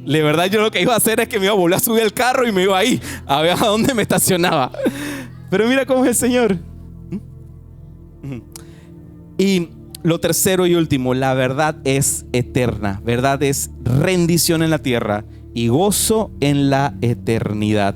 De verdad, yo lo que iba a hacer es que me iba a volver a subir al carro y me iba ahí a ver a dónde me estacionaba. Pero mira cómo es el Señor. Y lo tercero y último, la verdad es eterna. Verdad es rendición en la tierra y gozo en la eternidad.